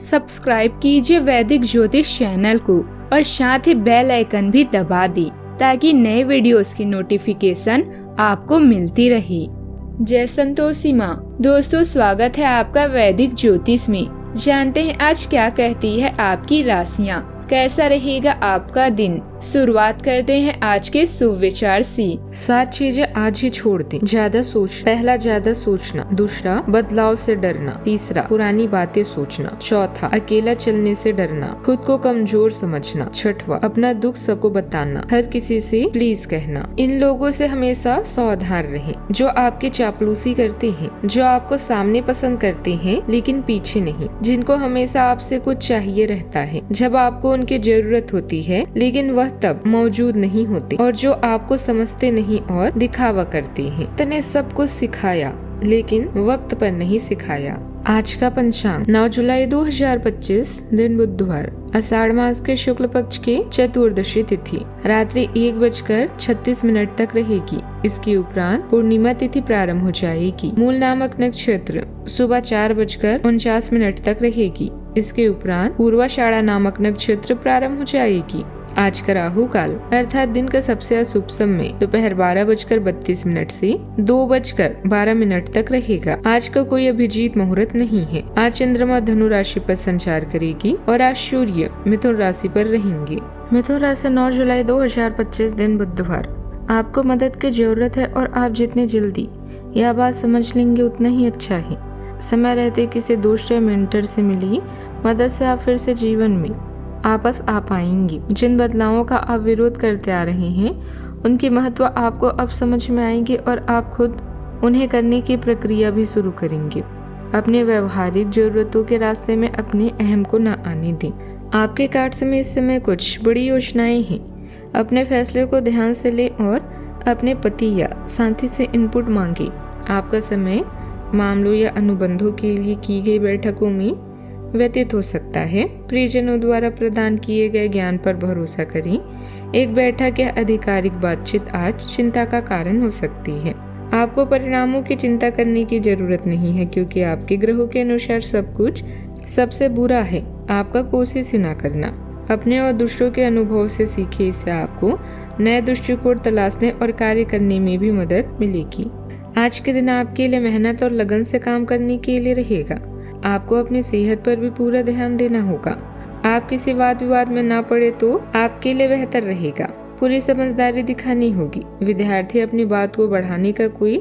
Subscribe कीजिए वैदिक ज्योतिष चैनल को और साथ ही बेल आइकन भी दबा दी ताकि नए वीडियोस की नोटिफिकेशन आपको मिलती रहे। जय संतोषी माँ। दोस्तों, स्वागत है आपका वैदिक ज्योतिष में। जानते हैं आज क्या कहती है आपकी राशियाँ, कैसा रहेगा आपका दिन। शुरुआत करते हैं आज के शुभ विचार से। 7 चीजें आज ही छोड़ दें। ज्यादा सोच। पहला, ज्यादा सोचना। दूसरा, बदलाव से डरना। तीसरा, पुरानी बातें सोचना। चौथा, अकेला चलने से डरना। खुद को कमजोर समझना। छठवां, अपना दुख सबको बताना। हर किसी से प्लीज कहना। इन लोगों से हमेशा सावधान रहें जो आपकी चापलूसी करते हैं, जो आपको सामने पसंद करते हैं लेकिन पीछे नहीं, जिनको हमेशा आपसे कुछ चाहिए रहता है जब आपको उनकी जरूरत होती है लेकिन वह तब मौजूद नहीं होते, और जो आपको समझते नहीं और दिखावा करते हैं। तने सब कुछ सिखाया लेकिन वक्त पर नहीं सिखाया। आज का पंचांग 9 जुलाई 2025, दिन बुधवार, आषाढ़ मास के शुक्ल पक्ष के चतुर्दशी तिथि रात्रि 1:36 तक रहेगी। इसके उपरांत पूर्णिमा तिथि प्रारंभ हो जाएगी। मूल नामक नक्षत्र सुबह 4:49 तक रहेगी। इसके उपरांत पूर्वाषाढ़ा नामक नक्षत्र प्रारंभ हो जाएगी। आज का राहु काल अर्थात दिन का सबसे अशुभ समय दोपहर 12:32 से 2:12 तक रहेगा। आज का कोई अभिजीत मुहूर्त नहीं है। आज चंद्रमा धनु राशि पर संचार करेगी और आज सूर्य मिथुन राशि पर रहेंगे। मिथुन राशि 9 जुलाई 2025, दिन बुधवार। आपको मदद की जरूरत है और आप जितने जल्दी यह बात समझ लेंगे उतना ही अच्छा है। समय रहते किसी दोस्त या मेंटर से मिली मदद से आप फिर से जीवन में आपस आ पाएंगे। जिन बदलावों का आप विरोध करते आ रहे हैं उनकी महत्व आपको अब समझ में आएंगे और आप खुद उन्हें करने की प्रक्रिया भी शुरू करेंगे। अपने व्यवहारिक जरूरतों के रास्ते में अपने अहम को न आने दें। आपके कार्य में इस समय कुछ बड़ी योजनाएं हैं। अपने फैसले को ध्यान से लें और अपने पति या साथी से इनपुट मांगे। आपका समय मामलों या अनुबंधों के लिए की गई बैठकों में व्यतीत हो सकता है। प्रियजनों द्वारा प्रदान किए गए ज्ञान पर भरोसा करें। एक बैठक या आधिकारिक बातचीत आज चिंता का कारण हो सकती है। आपको परिणामों की चिंता करने की जरूरत नहीं है क्योंकि आपके ग्रहों के अनुसार सब कुछ सबसे बुरा है। आपका कोशिश ही ना करना। अपने और दूसरों के अनुभव से सीखे। इससे आपको नए दृष्टिकोण तलाशने और कार्य करने में भी मदद मिलेगी। आज के दिन आपके लिए मेहनत और लगन से काम करने के लिए रहेगा। आपको अपनी सेहत पर भी पूरा ध्यान देना होगा। आप किसी वाद विवाद में ना पड़े तो आपके लिए बेहतर रहेगा। पूरी समझदारी दिखानी होगी। विद्यार्थी अपनी बात को बढ़ाने का कोई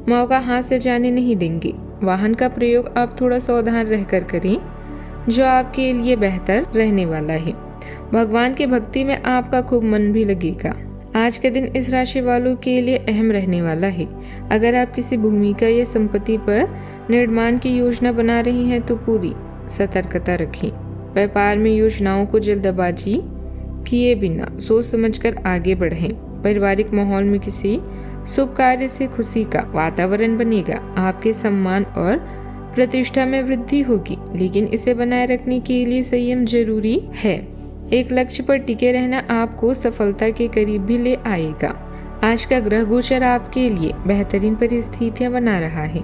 मौका हाथ से जाने नहीं देंगे। वाहन का प्रयोग आप थोड़ा सावधान रहकर करें जो आपके लिए बेहतर रहने वाला है। भगवान की भक्ति में आपका खूब मन भी लगेगा। आज के दिन इस राशि वालों के लिए अहम रहने वाला है। अगर आप किसी भूमि का या संपत्ति पर निर्माण की योजना बना रहे हैं तो पूरी सतर्कता रखें। व्यापार में योजनाओं को जल्दबाजी किए बिना सोच समझकर आगे बढ़ें। पारिवारिक माहौल में किसी शुभ कार्य से खुशी का वातावरण बनेगा। आपके सम्मान और प्रतिष्ठा में वृद्धि होगी, लेकिन इसे बनाए रखने के लिए संयम जरूरी है। एक लक्ष्य पर टिके रहना आपको सफलता के करीब भी ले आएगा। आज का ग्रह गोचर आपके लिए बेहतरीन परिस्थितियां बना रहा है।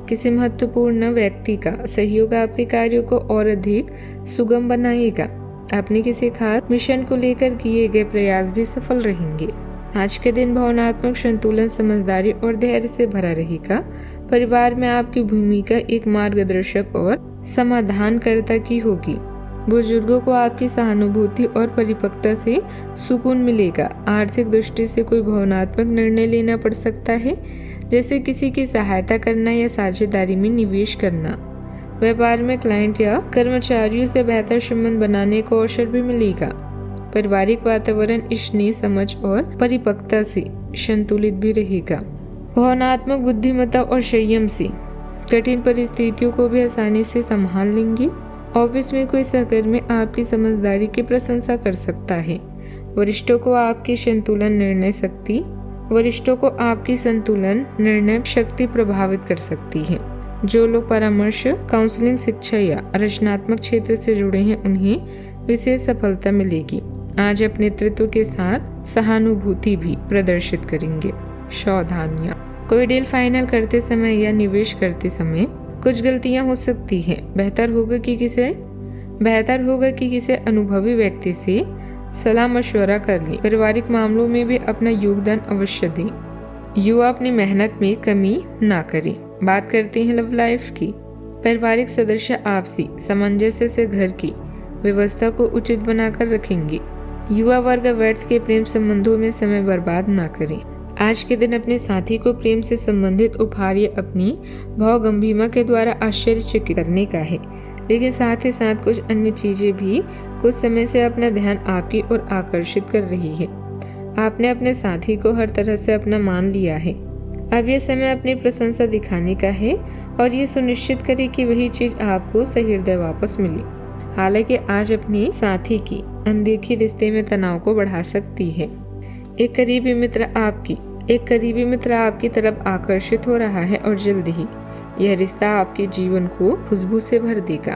किसी महत्वपूर्ण व्यक्ति का सहयोग आपके कार्यों को और अधिक सुगम बनाएगा। अपने किसी खास मिशन को लेकर किए गए प्रयास भी सफल रहेंगे। आज के दिन भावनात्मक संतुलन, समझदारी और धैर्य से भरा रहेगा। परिवार में आपकी भूमिका एक मार्गदर्शक और समाधानकर्ता की होगी। बुजुर्गों को आपकी सहानुभूति और परिपक्वता से सुकून मिलेगा। आर्थिक दृष्टि से कोई भावनात्मक निर्णय लेना पड़ सकता है, जैसे किसी की सहायता करना या साझेदारी में निवेश करना। व्यापार में क्लाइंट या कर्मचारियों से बेहतर संबंध बनाने को अवसर भी मिलेगा। पारिवारिक वातावरण स्नेह, समझ और परिपक्वता से संतुलित भी रहेगा। भावनात्मक बुद्धिमत्ता और संयम से कठिन परिस्थितियों को भी आसानी से संभाल लेंगे। ऑफिस में कोई सहकर्मी आपकी समझदारी की प्रशंसा कर सकता है। वरिष्ठों को आपकी संतुलन निर्णय शक्ति प्रभावित कर सकती है। जो लोग परामर्श, काउंसलिंग, शिक्षा या रचनात्मक क्षेत्र से जुड़े हैं उन्हें विशेष सफलता मिलेगी। आज अपने नेतृत्व के साथ सहानुभूति भी प्रदर्शित करेंगे। सावधानियां। कोई डील फाइनल करते समय या निवेश करते समय कुछ गलतियां हो सकती हैं। बेहतर होगा कि किसी बेहतर होगा कि किसी अनुभवी व्यक्ति से सलाह मशवरा कर लें। पारिवारिक मामलों में भी अपना योगदान अवश्य दें। युवा अपनी मेहनत में कमी ना करें। बात करते हैं लव लाइफ की। पारिवारिक सदस्य आपसी सामंजस्य से घर की व्यवस्था को उचित बनाकर रखेंगे। युवा वर्ग व्यर्थ के प्रेम संबंधों में समय बर्बाद ना करें। आज के दिन अपने साथी को प्रेम से संबंधित उपहार या अपनी भावगंभीरता के द्वारा आश्चर्यचकित करने का है, लेकिन साथ ही साथ कुछ अन्य चीजें भी कुछ समय से अपना ध्यान आपकी ओर आकर्षित कर रही है। आपने अपने साथी को हर तरह से अपना मान लिया है। अब यह समय अपनी प्रशंसा दिखाने का है और ये सुनिश्चित करें कि वही चीज आपको सहृदय वापस मिले। हालांकि आज अपने साथी की अनदेखी रिश्ते में तनाव को बढ़ा सकती है। एक करीबी मित्र आपकी तरफ आकर्षित हो रहा है और जल्द ही यह रिश्ता आपके जीवन को खुशबू से भर देगा।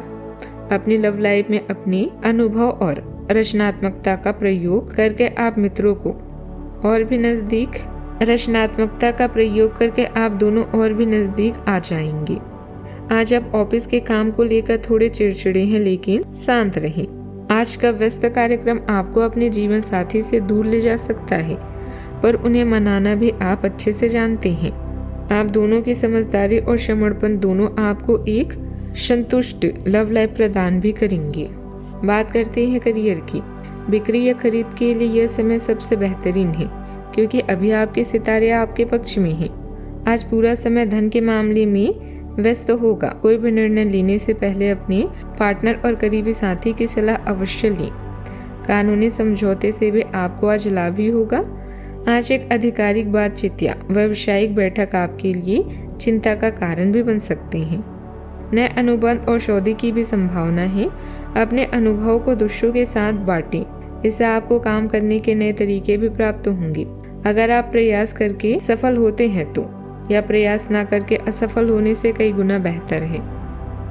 अपनी लव लाइफ में अपने अनुभव और रचनात्मकता का प्रयोग करके आप मित्रों को और भी नजदीक आ जाएंगे। आज आप ऑफिस के काम को लेकर थोड़े चिड़चिड़े हैं, लेकिन शांत रहें। आज का व्यस्त कार्यक्रम आपको अपने जीवन साथी से दूर ले जा सकता है, पर उन्हें मनाना भी आप अच्छे से जानते हैं। आप दोनों की समझदारी और समर्पण दोनों आपको एक संतुष्ट लव लाइफ प्रदान भी करेंगे। बात करते हैं करियर की। बिक्री या खरीद के लिए यह समय सबसे बेहतरीन है, क्योंकि अभी आपके सितारे आपके पक्ष में हैं। आज पूरा समय धन के मामले में व्यस्त होगा। कोई भी निर्णय लेने से पहले अपने पार्टनर और करीबी साथी की सलाह अवश्य लें। कानूनी समझौते से भी आपको आज लाभ ही होगा। आज एक आधिकारिक बातचीत या व्यावसायिक बैठक आपके लिए चिंता का कारण भी बन सकते हैं। नए अनुबंध और सौदे की भी संभावना है। अपने अनुभव को दूसरों के साथ बांटें, इससे आपको काम करने के नए तरीके भी प्राप्त होंगे। अगर आप प्रयास करके सफल होते हैं तो या प्रयास ना करके असफल होने से कई गुना बेहतर है।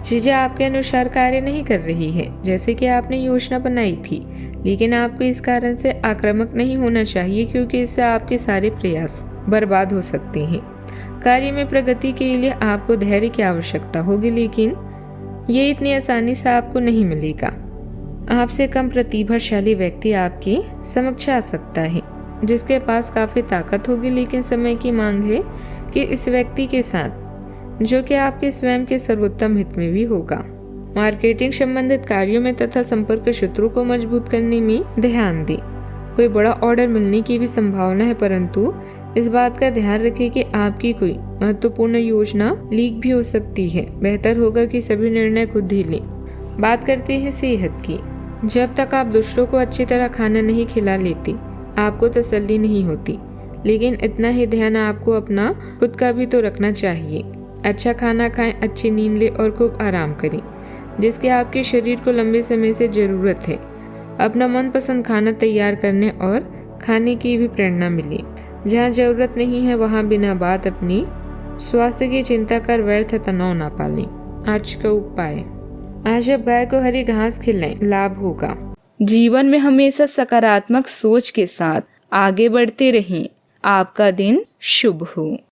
चीजें आपके अनुसार कार्य नहीं कर रही है जैसे कि आपने योजना बनाई थी, लेकिन आपको इस कारण से आक्रामक नहीं होना चाहिए, क्योंकि इससे आपके सारे प्रयास बर्बाद हो सकते हैं। कार्य में प्रगति के लिए आपको धैर्य की आवश्यकता होगी, लेकिन ये इतनी आसानी से आपको नहीं मिलेगा। आपसे कम प्रतिभाशाली व्यक्ति आपके समक्ष आ सकता है, जिसके पास काफी ताकत होगी, लेकिन समय की मांग है कि इस व्यक्ति के साथ जो कि आपके स्वयं के सर्वोत्तम हित में भी होगा। मार्केटिंग संबंधित कार्यों में तथा संपर्क सूत्रों को मजबूत करने में ध्यान दें। कोई बड़ा ऑर्डर मिलने की भी संभावना है, परंतु इस बात का ध्यान रखें कि आपकी कोई महत्वपूर्ण योजना लीक भी हो सकती है। बेहतर होगा कि सभी निर्णय खुद ही लें। बात करते हैं सेहत की। जब तक आप दूसरों को अच्छी तरह खाना नहीं खिला लेते, आपको तसल्ली नहीं होती, लेकिन इतना ही ध्यान आपको अपना खुद का भी तो रखना चाहिए। अच्छा खाना खाएं, अच्छी नींद लें और खूब आराम करें, जिसकी आपके शरीर को लंबे समय से जरूरत है। अपना मनपसंद खाना तैयार करने और खाने की भी प्रेरणा मिले। जहाँ जरूरत नहीं है वहाँ बिना बात अपनी स्वास्थ्य की चिंता कर व्यर्थ तनाव ना पालें। आज का उपाय, आज आप गाय को हरी घास खिलाएं, लाभ होगा। जीवन में हमेशा सकारात्मक सोच के साथ आगे बढ़ते रहें। आपका दिन शुभ हो।